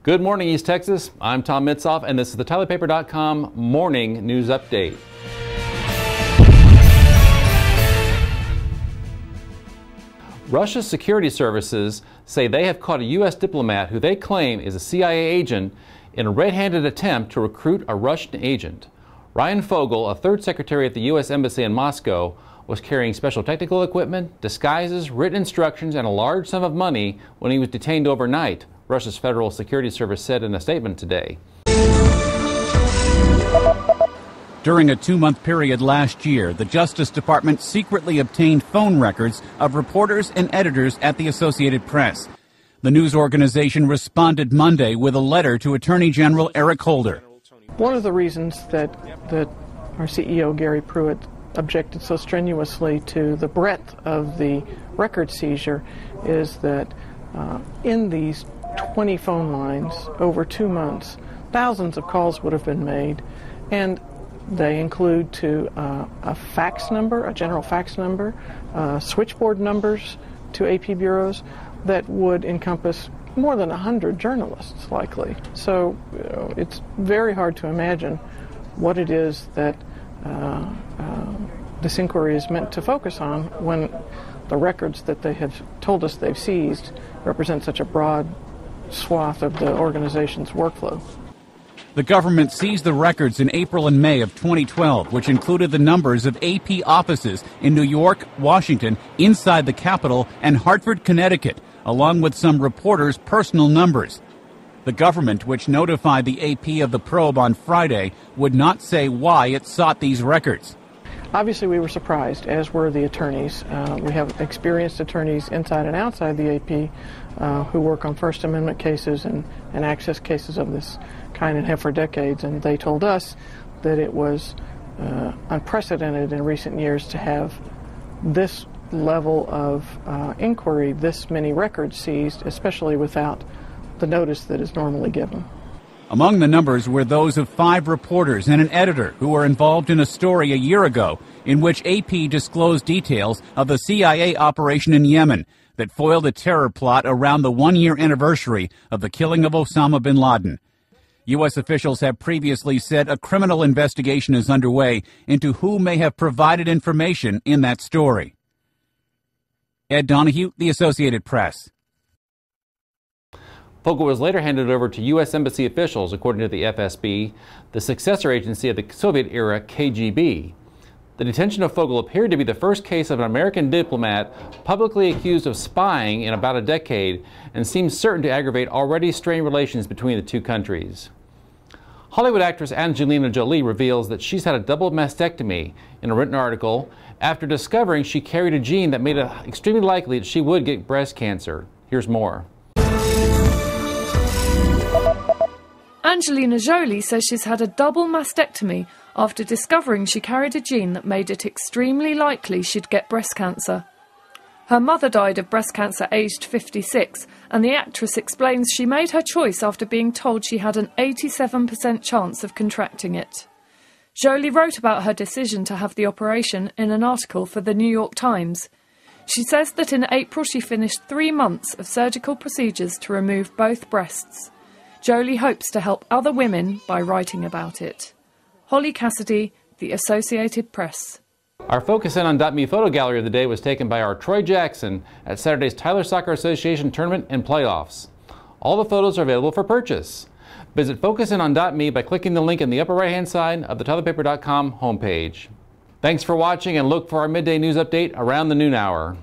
Good morning, East Texas. I'm Tom Mitzoff, and this is the TylerPaper.com Morning News Update. Russia's security services say they have caught a U.S. diplomat who they claim is a CIA agent in a red-handed attempt to recruit a Russian agent. Ryan Fogel, a third secretary at the U.S. Embassy in Moscow, was carrying special technical equipment, disguises, written instructions, and a large sum of money when he was detained overnight, Russia's Federal Security Service said in a statement today. During a 2-month period last year, the Justice Department secretly obtained phone records of reporters and editors at the Associated Press. The news organization responded Monday with a letter to Attorney General Eric Holder. One of the reasons that our CEO, Gary Pruitt, objected so strenuously to the breadth of the record seizure is that in these 20 phone lines over 2 months, thousands of calls would have been made, and they include to a fax number, a general fax number, switchboard numbers to AP bureaus that would encompass more than 100 journalists, likely. So it's very hard to imagine what it is that this inquiry is meant to focus on when the records that they have told us they've seized represent such a broad swath of the organization's workflow. The government seized the records in April and May of 2012, which included the numbers of AP offices in New York, Washington, inside the Capitol, and Hartford, Connecticut, along with some reporters' personal numbers. The government, which notified the AP of the probe on Friday, would not say why it sought these records. Obviously, we were surprised, as were the attorneys. We have experienced attorneys inside and outside the AP who work on First Amendment cases and access cases of this kind and have for decades, and they told us that it was unprecedented in recent years to have this level of inquiry, this many records seized, especially without the notice that is normally given. Among the numbers were those of 5 reporters and an editor who were involved in a story a year ago in which AP disclosed details of the CIA operation in Yemen that foiled a terror plot around the 1-year anniversary of the killing of Osama bin Laden. U.S. officials have previously said a criminal investigation is underway into who may have provided information in that story. Ed Donahue, The Associated Press. Fogel was later handed over to U.S. Embassy officials, according to the FSB, the successor agency of the Soviet-era KGB. The detention of Fogel appeared to be the first case of an American diplomat publicly accused of spying in about a decade and seems certain to aggravate already strained relations between the two countries. Hollywood actress Angelina Jolie reveals that she's had a double mastectomy in a written article after discovering she carried a gene that made it extremely likely that she would get breast cancer. Here's more. Angelina Jolie says she's had a double mastectomy after discovering she carried a gene that made it extremely likely she'd get breast cancer. Her mother died of breast cancer aged 56, and the actress explains she made her choice after being told she had an 87% chance of contracting it. Jolie wrote about her decision to have the operation in an article for the New York Times. She says that in April she finished 3 months of surgical procedures to remove both breasts. Jolie hopes to help other women by writing about it. Holly Cassidy, The Associated Press. Our Focus In on .me photo gallery of the day was taken by our Troy Jackson at Saturday's Tyler Soccer Association tournament and playoffs. All the photos are available for purchase. Visit FocusIn.me by clicking the link in the upper right-hand side of the TylerPaper.com homepage. Thanks for watching, and look for our midday news update around the noon hour.